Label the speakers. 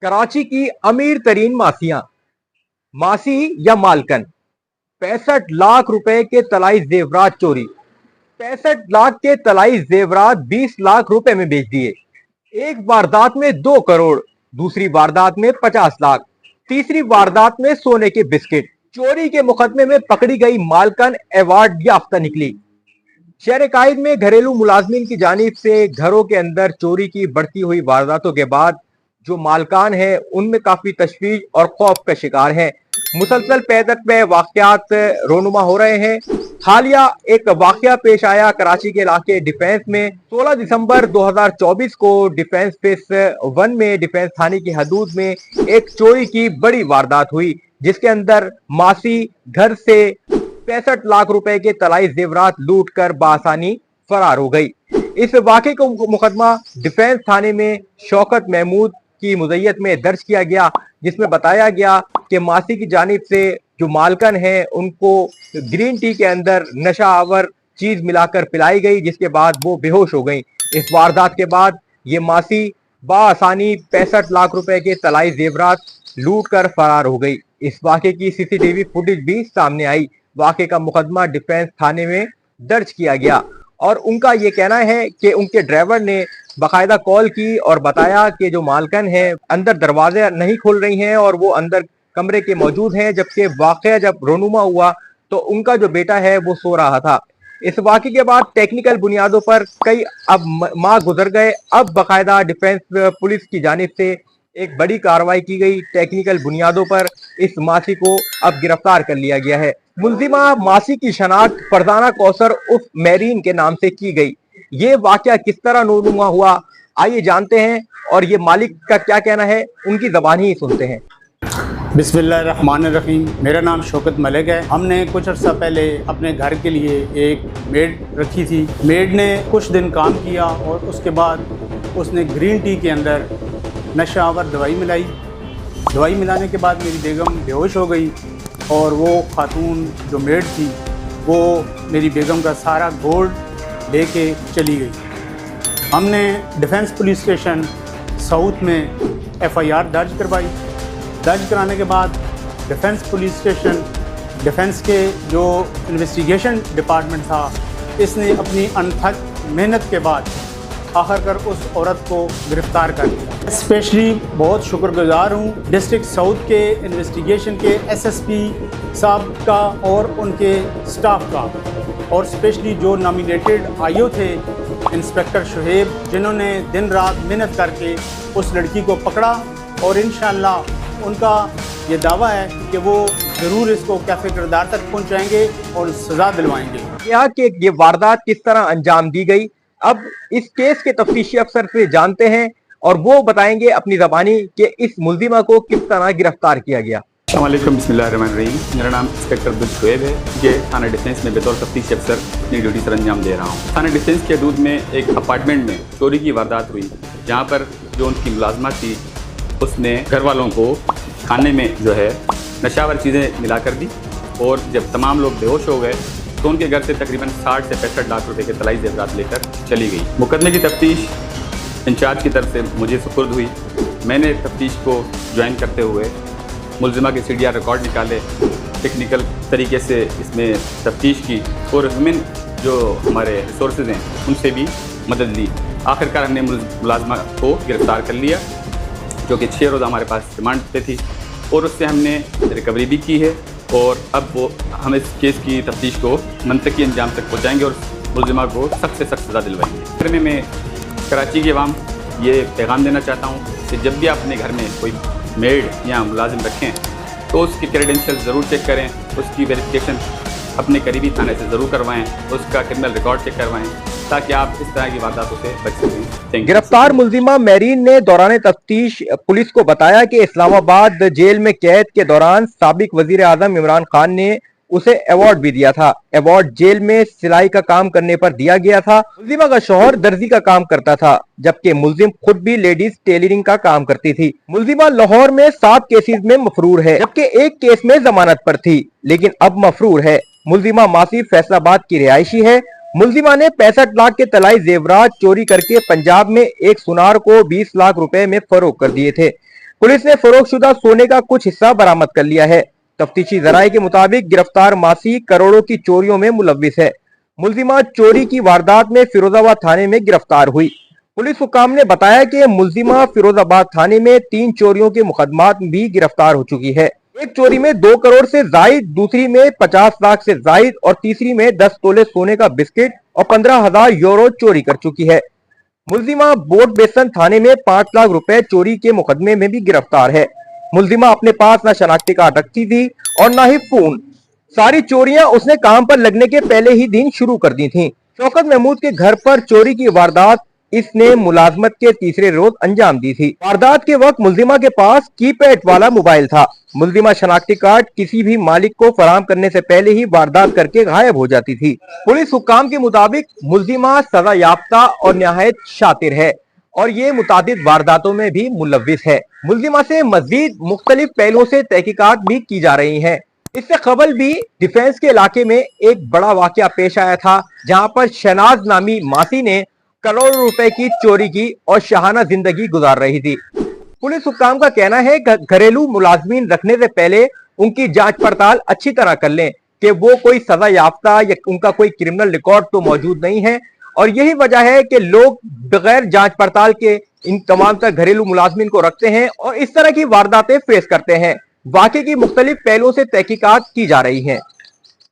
Speaker 1: कराची की अमीर तरीन मासियां, मासी या मालकन, 65 लाख रुपए के तलाई जेवरात चोरी। 65 लाख के तलाई जेवरात 20 लाख रुपए में बेच दिए। एक वारदात में 2 करोड़, दूसरी वारदात में 50 लाख, तीसरी वारदात में सोने के बिस्किट। चोरी के मुकदमे में पकड़ी गई मालकन अवार्ड याफ्ता निकली। शहर कायद में घरेलू मुलाजमीन की जानिब से घरों के अंदर चोरी की बढ़ती हुई वारदातों के बाद जो मालकान है उनमें काफी तशवीश और खौफ का शिकार है। मुसलसल पैदल में वाकयात रोनुमा हो रहे हैं। हालिया एक वाकया पेश आया कराची के इलाके डिफेंस में। 16 दिसंबर 2024 को डिफेंस फेस 1 में डिफेंस थाने की हदूद में एक चोरी की बड़ी वारदात हुई, जिसके अंदर मासी घर से 65 लाख रुपए के तलाई जेवरात लूट कर बासानी फरार हो गई। इस वाक़े को मुकदमा डिफेंस थाने में शौकत महमूद की मुज़य्यत में दर्ज किया गया, जिसमें बताया गया कि मासी की जानिब से जो मालकन है उनको ग्रीन टी के अंदर नशा आवर चीज मिलाकर पिलाई गई, जिसके बाद वो बेहोश हो गई। इस वारदात के बाद ये मासी बासानी 65 लाख रुपए के तलाई जेवरात लूट कर फरार हो गई। इस वाक़े की सीसीटीवी फुटेज भी सामने आई। वाक़े का मुकदमा डिफेंस थाने में दर्ज किया गया और उनका ये कहना है कि उनके ड्राइवर ने बाकायदा कॉल की और बताया कि जो मालकन है अंदर दरवाजे नहीं खोल रही हैं और वो अंदर कमरे के मौजूद हैं, जबकि वाकया जब रोनुमा हुआ तो उनका जो बेटा है वो सो रहा था। इस वाक़े के बाद टेक्निकल बुनियादों पर कई अब माह गुजर गए, अब बाकायदा डिफेंस पुलिस की जानिब से एक बड़ी कार्रवाई की गई। टेक्निकल बुनियादों पर इस मासी को अब गिरफ्तार कर लिया गया है। मुलजिमा मासी की शनाख्त फरजाना कौसर उर्फ मेरीन के नाम से की गई। ये वाकया किस तरह रोनुमा हुआ, आइए जानते हैं और ये मालिक का क्या कहना है, उनकी ज़बान ही सुनते हैं।
Speaker 2: बिस्मिल्लाहिर्रहमानिर्रहीम। मेरा नाम शौकत मलिक है। हमने कुछ अर्सा पहले अपने घर के लिए एक मेड रखी थी। मेड ने कुछ दिन काम किया और उसके बाद उसने ग्रीन टी के अंदर नशा आवर दवाई मिलाई। दवाई मिलाने के बाद मेरी बेगम बेहोश हो गई और वो खातून जो मेड थी वो मेरी बेगम का सारा गोल्ड लेके चली गई। हमने डिफेंस पुलिस स्टेशन साउथ में FIR दर्ज करवाई। दर्ज कराने के बाद डिफेंस पुलिस स्टेशन डिफेंस के जो इन्वेस्टिगेशन डिपार्टमेंट था, इसने अपनी अनथक मेहनत के बाद आखिरकार उस औरत को गिरफ़्तार कर लिया। स्पेशली बहुत शुक्रगुजार हूँ डिस्ट्रिक्ट साउथ के इन्वेस्टिगेशन के SSP साहब का और उनके स्टाफ का, और स्पेशली जो नॉमिनेटेड IO थे इंस्पेक्टर शुहेब, जिन्होंने दिन रात मेहनत करके उस लड़की को पकड़ा और इंशाअल्लाह उनका ये दावा है कि वो ज़रूर इसको कैफे किरदार तक पहुंचाएंगे और सज़ा दिलवाएंगे।
Speaker 1: यहाँ के ये वारदात किस तरह अंजाम दी गई, अब इस केस के तफ्तीशी अफसर से जानते हैं और वो बताएंगे अपनी ज़बानी कि इस मुलजिमा को किस तरह गिरफ्तार किया गया।
Speaker 3: अस्सलाम वालेकुम, बिस्मिल्लाहिर्रहमानिर्रहीम। मेरा नाम इंस्पेक्टर अब्दुल शुएब है। ये थाना डिफेंस में बतौर तफ्तीशी अफसर अपनी ड्यूटी सर अंजाम दे रहा हूँ। थाना डिफेंस के हदूद में एक अपार्टमेंट में चोरी की वारदात हुई, जहाँ पर जो उनकी मुलाजमा थी उसने घर वालों को खाने में जो है नशावर चीज़ें मिला कर दी और जब तमाम लोग बेहोश हो गए तो उनके घर से तकरीबन 60 से 65 लाख रुपए के तलाई जेवरात लेकर चली गई। मुकदमे की तफ्तीश इंचार्ज की तरफ से मुझे सुपुर्द हुई। मैंने तफ्तीश को ज्वाइन करते हुए मुलजिमा के CDR रिकॉर्ड निकाले, टेक्निकल तरीके से इसमें तफ्तीश की और विमेन जो हमारे रिसोर्सेज हैं उनसे भी मदद ली। आखिरकार हमने मुलाजमा को गिरफ़्तार कर लिया, जो कि 6 रोज़ हमारे पास रिमांड पे थी और उससे हमने रिकवरी भी की है और अब वो हम इस केस की तफ्तीश को मंतकी अंजाम तक पहुँचाएँगे और मुलजिमा को सख्त से सख्त सज़ा दिलवाएंगे। फिर मैं कराची के अवाम ये पैगाम देना चाहता हूँ कि जब भी आप अपने घर में कोई मेड या मुलाजिम रखें तो उसकी क्रेडेंशियल ज़रूर चेक करें, उसकी वेरिफिकेशन अपने करीबी थाने से ज़रूर करवाएं, उसका क्रिमिनल रिकॉर्ड चेक करवाएं ताकि आप इस तरह की वारदातों से बच सकें।
Speaker 1: गिरफ्तार मुलजिमा मेरीन ने दौरान तफ्तीश पुलिस को बताया कि इस्लामाबाद जेल में कैद के दौरान साबिक वजीर आजम इमरान खान ने उसे अवार्ड भी दिया था। अवार्ड जेल में सिलाई का काम करने पर दिया गया था। मुलजिमा का शौहर दर्जी का काम करता था, जबकि मुलजिम खुद भी लेडीज टेलरिंग का काम करती थी। मुलजिमा लाहौर में 7 केसेस में मफरूर है, जबकि एक केस में जमानत पर थी, लेकिन अब मफरूर है। मुलजिमा मासी फैसलाबाद की रिहायशी है। मुलजिमा ने 65 लाख के तलाई जेवरात चोरी करके पंजाब में एक सुनार को 20 लाख रुपए में फरोख्त कर दिए थे। पुलिस ने फरोख्तशुदा सोने का कुछ हिस्सा बरामद कर लिया है। तफ्तीशी जराये के मुताबिक गिरफ्तार मासी करोड़ों की चोरियों में मुलव्विस है। मुल्जिमा चोरी की वारदात में फिरोजाबाद थाने में गिरफ्तार हुई। पुलिस हुकाम ने बताया कि मुल्जिमा फिरोजाबाद थाने में 3 चोरियों के मुकदमात भी गिरफ्तार हो चुकी है। एक चोरी में 2 करोड़ से जायद, दूसरी में 50 लाख से जायद और तीसरी में 10 तोले सोने का बिस्किट और 15,000 यूरो चोरी कर चुकी है। मुल्जिमा बोट बेसन थाने में 5 लाख रुपए चोरी के मुकदमे में भी गिरफ्तार है। मुल्जिमा अपने पास न शनाख्ती कार्ड रखती थी और न ही फोन। सारी चोरियां उसने काम पर लगने के पहले ही दिन शुरू कर दी थीं। शौकत महमूद के घर पर चोरी की वारदात इसने मुलाजमत के तीसरे रोज अंजाम दी थी। वारदात के वक्त मुल्जिमा के पास कीपैड वाला मोबाइल था। मुल्जिमा शनाख्ती कार्ड किसी भी मालिक को फराहम करने से पहले ही वारदात करके गायब हो जाती थी। पुलिस हुक्काम के मुताबिक मुल्जिमा सजा याफ्ता और निहायत शातिर है और ये मुतादिद वारदातों में भी मुलव्विस है। मुल्जिमा से मजीद मुख्तलिफ पहलुओं से तहकीकात भी की जा रही है। इससे कबल भी डिफेंस के इलाके में एक बड़ा वाकया पेश आया था, जहां पर शहनाज नामी मासी ने करोड़ों रुपए की चोरी की और शाहाना जिंदगी गुजार रही थी। पुलिस हुक्काम का कहना है कि घरेलू मुलाजमीन रखने से पहले उनकी जांच पड़ताल अच्छी तरह कर लें कि वो कोई सजा याफ्ता या उनका कोई क्रिमिनल रिकॉर्ड तो मौजूद नहीं है, और यही वजह है कि लोग बगैर जांच पड़ताल के इन तमाम तर घरेलू मुलाजमीन को रखते हैं और इस तरह की वारदातें फेस करते हैं। वाकई की मुख्तलिफ पहलुओं से तहकीकात की जा रही हैं।